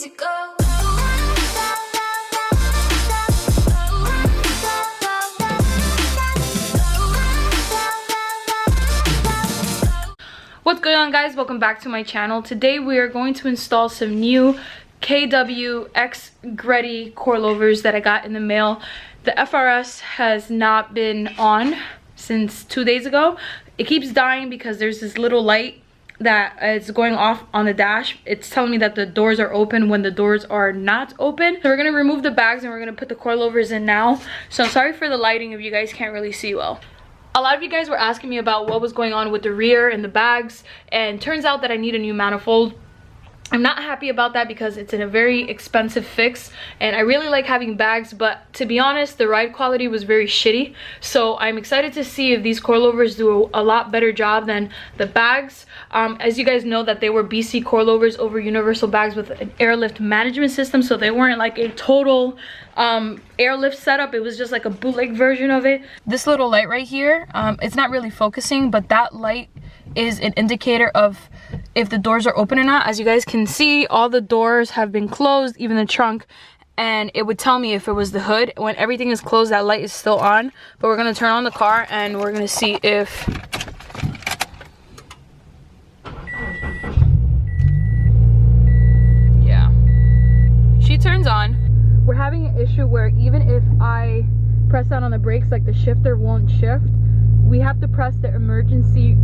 to go. What's going on, guys? Welcome back to my channel. Today we are going to install some new KW X Greddy coilovers that I got in the mail. The FRS has not been on since 2 days ago. It keeps dying because there's this little light that is going off on the dash. It's telling me that the doors are open when the doors are not open. So we're gonna remove the bags and we're gonna put the coilovers in now. So I'm sorry for the lighting if you guys can't really see well. A lot of you guys were asking me about what was going on with the rear and the bags, and turns out that I need a new manifold. I'm not happy about that because it's in a very expensive fix, and I really like having bags, but to be honest, the ride quality was very shitty. So I'm excited to see if these coilovers do a lot better job than the bags. As you guys know, that they were BC coilovers over universal bags with an airlift management system, so they weren't like a total airlift setup. It was just like a bootleg version of it. This little light right here, it's not really focusing, but that light is an indicator of if the doors are open or not. As you guys can see, all the doors have been closed, even the trunk, and it would tell me if it was the hood. When everything is closed, that light is still on. But we're gonna turn on the car and we're gonna see if she turns on. We're having an issue where even if I press down on the brakes, like the shifter won't shift. We have to press the emergency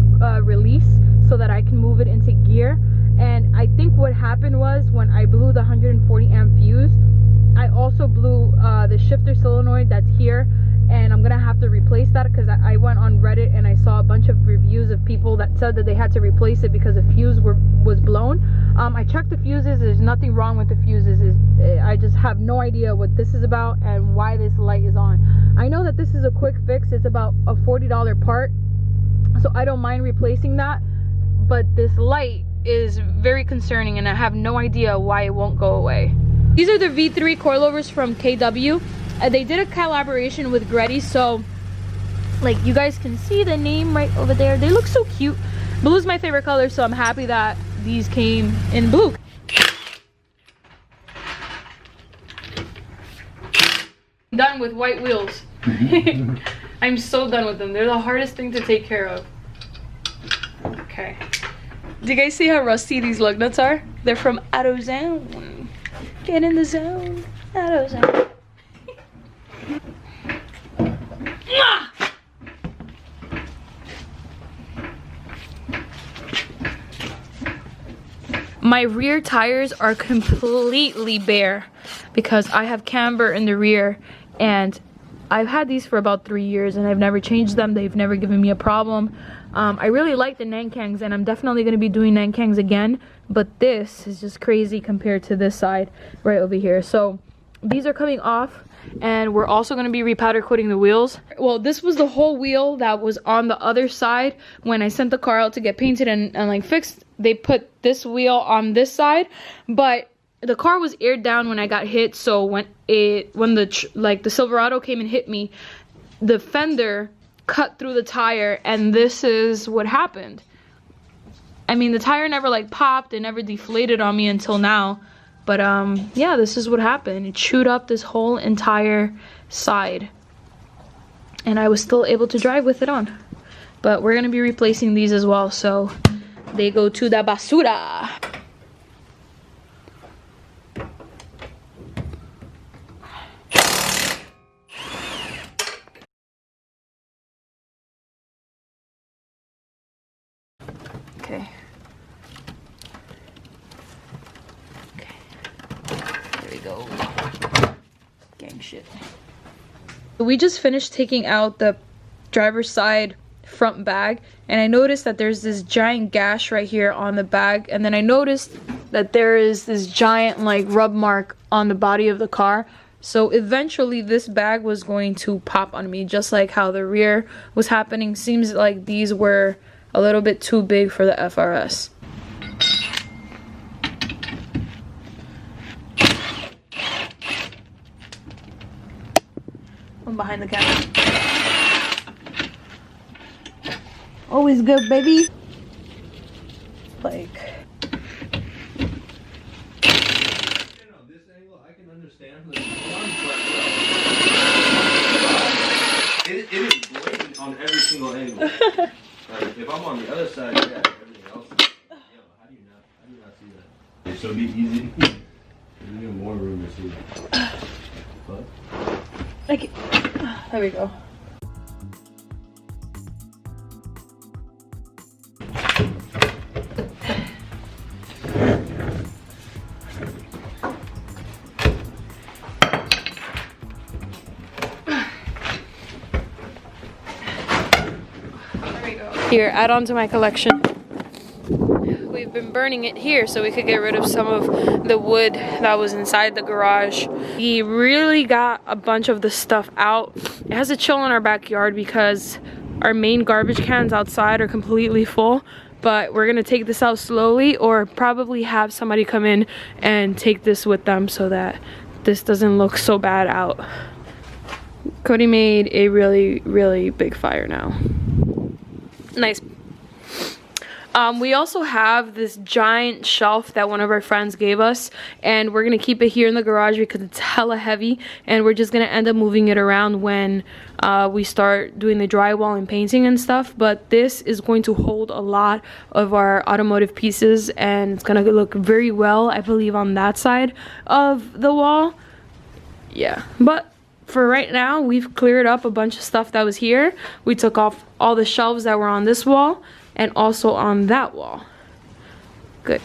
release so that I can move it into gear. And I think what happened was when I blew the 140 amp fuse, I also blew the shifter solenoid that's here, and I'm gonna have to replace that because I went on Reddit and I saw a bunch of reviews of people that said that they had to replace it because the fuse was blown. I checked the fuses. There's nothing wrong with the fuses. I just have no idea what this is about and why this light is on. I know that this is a quick fix. It's about a $40 part, so I don't mind replacing that, but this light is very concerning and I have no idea why it won't go away. These are the V3 coilovers from KW. They did a collaboration with Greddy, so like you guys can see the name right over there. They look so cute. Blue is my favorite color, so I'm happy that these came in blue. Done with white wheels. I'm so done with them. They're the hardest thing to take care of. Okay. Do you guys see how rusty these lug nuts are? They're from AutoZone. Get in the zone. AutoZone. My rear tires are completely bare because I have camber in the rear, and I've had these for about 3 years and I've never changed them. They've never given me a problem. I really like the Nankangs and I'm definitely going to be doing Nankangs again, but this is just crazy compared to this side right over here. So these are coming off, and we're also going to be repowder coating the wheels. Well, this was the whole wheel that was on the other side when I sent the car out to get painted and like fixed. They put this wheel on this side, but the car was aired down when I got hit, so when the Silverado came and hit me, the fender cut through the tire, and this is what happened. I mean, the tire never like popped, it never deflated on me until now, but yeah, this is what happened. It chewed up this whole entire side, and I was still able to drive with it on. But we're gonna be replacing these as well, so they go to the basura. Okay. Okay. There we go. Gang shit. We just finished taking out the driver's side front bag, and I noticed that there's this giant gash right here on the bag, and then I noticed that there is this giant like rub mark on the body of the car. So eventually this bag was going to pop on me, just like how the rear was happening. Seems like these were a little bit too big for the FRS. I'm behind the camera. Always good, baby. Like, angle, I can understand the it is blatant on every single angle. Like, if I'm on the other side, yeah, everything else is, how do you not see that? So it'd be easy. There's even more room to see. But like, there we go. Here, add on to my collection. We've been burning it here so we could get rid of some of the wood that was inside the garage. We really got a bunch of the stuff out. It has to chill in our backyard because our main garbage cans outside are completely full. But we're gonna take this out slowly, or probably have somebody come in and take this with them so that this doesn't look so bad out. Cody made a really big fire now. Nice. We also have this giant shelf that one of our friends gave us, and we're gonna keep it here in the garage because it's hella heavy, and we're just gonna end up moving it around when we start doing the drywall and painting and stuff. But this is going to hold a lot of our automotive pieces, and it's gonna look very well, I believe, on that side of the wall. Yeah, but for right now, we've cleared up a bunch of stuff that was here. We took off all the shelves that were on this wall and also on that wall. Good.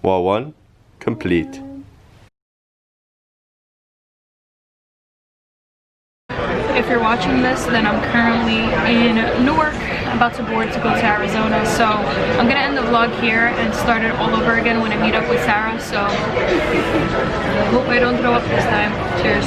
Wall 1 complete. If you're watching this, then I'm currently in Newark, about to board to go to Arizona. So I'm gonna end the vlog here and start it all over again when I meet up with Sarah. So hope I don't throw up this time. Cheers.